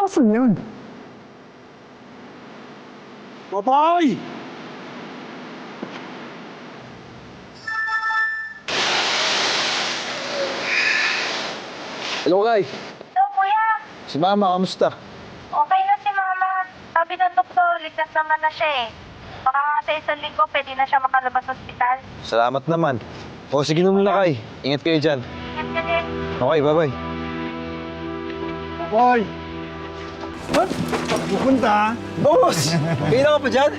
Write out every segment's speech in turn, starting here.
Asan yun? Papay! Hello, Kay. Hello, kuya. Si Mama, kamusta? Okay na si mama. Sabi ng doktor, ligtas naman na siya eh. Baka nga sa isang linggo, pwede na siya makalabas sa ospital. Salamat naman. O, sige na muna, Kay. Ingat kayo dyan. Ingat ka din. Okay, bye-bye. Papay! Ba't? Pupunta? Boss! Kaya ka pa dyan?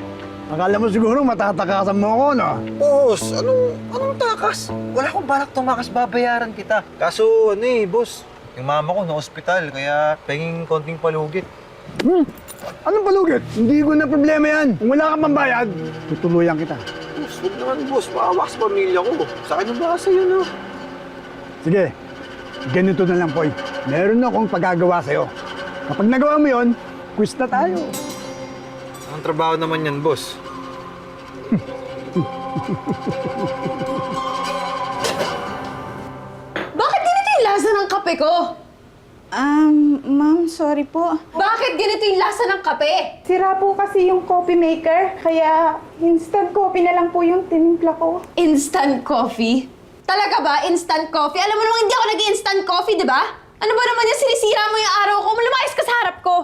Akala mo siguro matatakasan mo ako, no? Boss, anong takas? Wala akong balak tumakas, babayaran kita. Kaso, boss, yung mama ko na ospital, kaya penging konting palugit. Anong palugit? Hindi ko na problema yan. Kung wala kang pambayad, tutuluyan kita. Boss, huwag naman, boss. Maawa sa pamilya ko. Sa akin ang baka sa'yo, no? Sige, ganito na lang, Poy. Meron akong pagagawa sa'yo. Kapag nagawa mo yon, quiz na tayo. Anong trabaho naman yan, boss? Bakit ganito yung lasa ng kape ko? Ma'am, sorry po. Bakit ganito yung lasa ng kape? Sira po kasi yung coffee maker, kaya instant coffee na lang po yung tinimpla ko. Instant coffee? Talaga ba? Instant coffee? Alam mo namang hindi ako nag-instant coffee, di ba? Ano ba naman yung sinisira mo yung araw ko? Lumayas ka sa harap ko!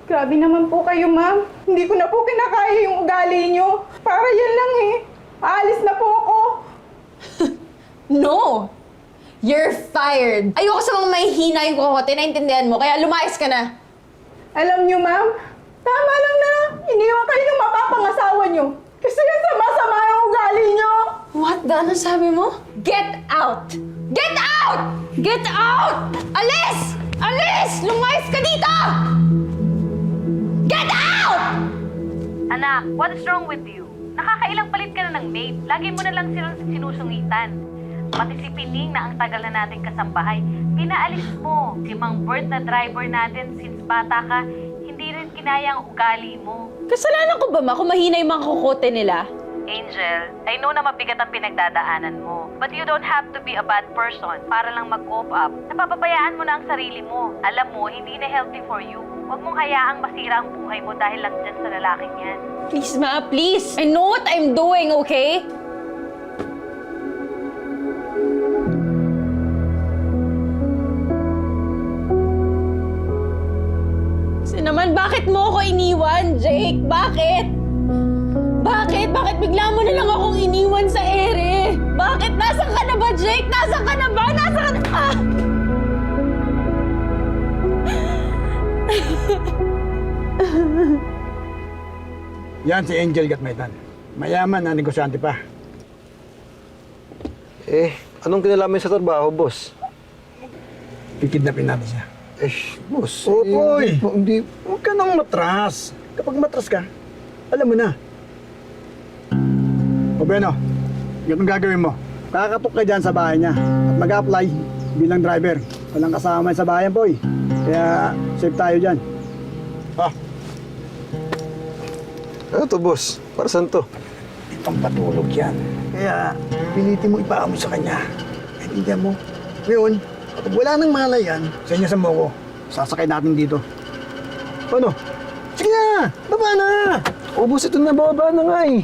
Grabe naman po kayo, ma'am. Hindi ko na po kinakaya yung ugali nyo. Para yan lang eh. Aalis na po ako. No! You're fired! Ayoko sa mga mahihina yung kokote, naintindihan mo, kaya lumayas ka na. Alam nyo, ma'am, tama lang na iniwan kayo ng mapapangasawa nyo. Kasi yung sama-sama yung ugali nyo. What the? Ano sabi mo? Get out! Get out! Get out! Alis! Alis! Lumayas ka dito! Get out! Anak, what's wrong with you? Nakakailang palit ka na ng maid. Lagi mo na lang silang sinusungitan. Pati si Pining na ang tagal na nating kasambahay, pinaalis mo. Si Mang Bert na driver natin since bata ka, hindi rin kinaya ang ugali mo. Kasalanan ko ba, ma, kung mahina yung mga kokote nila? Angel, I know na mabigat ang pinagdadaanan mo. But you don't have to be a bad person para lang mag-cope up. Napapabayaan mo na ang sarili mo. Alam mo, hindi na healthy for you. Huwag mong hayaang masira ang buhay mo dahil lang dyan sa lalaking yan. Please, ma, please. I know what I'm doing, okay? Kasi naman, bakit mo ako iniwan, Jake? Bakit? Bakit? Bakit bigla mo na lang akong iniwan sa ere? Bakit? Nasaan ka na ba, Jake? Nasaan ka na ba? Nasaan ka na ba? Yan si Angel Gatmaitan. Mayaman na negosyante pa. Anong kinalaman sa trabaho, boss? Kikidnapin natin siya. Boss. Poy! Hindi. Huwag ka nang matras. Kapag matras ka, alam mo na. O Beno, ganun gagawin mo. Kakatok ka dyan sa bahay niya at mag-apply bilang driver. Walang kasama sa bayan, Poy. Kaya safe tayo dyan. Ano to, boss? Para saan to? Itong patulog yan. Kaya pilitin mo ipaamo sa kanya. Naintindihan mo? Ngayon, kapag wala nang malay yan, sa inyo sa Moco, sasakay natin dito. Paano? Sige na! Baba na! Boss, ito na, bababa na nga eh.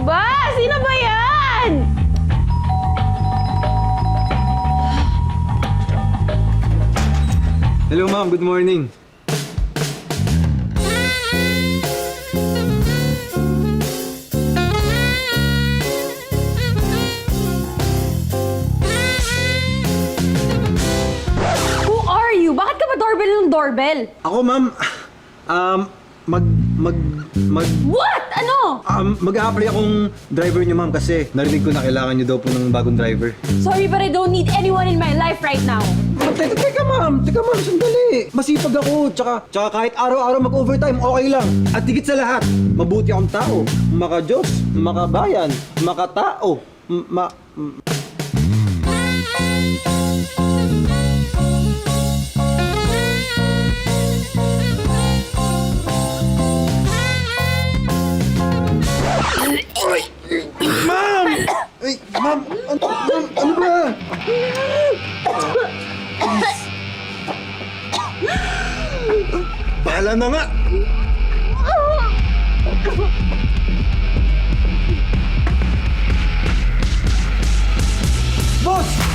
Ba? Sino ba yan? Hello, ma'am. Good morning. Who are you? Bakit ka ba doorbell ng doorbell? Ako, ma'am, What? Ano? mag-a-apply akong driver niyo, ma'am, kasi narinig ko na kailangan niyo daw po ng bagong driver. Sorry, but I don't need anyone in my life right now. Teka, ma'am, sandali. Masipag ako, tsaka kahit araw-araw mag-overtime, okay lang. At higit sa lahat, mabuti akong tao. Maka-Diyos, makabayan, makatao, Bahala na nga! Boss!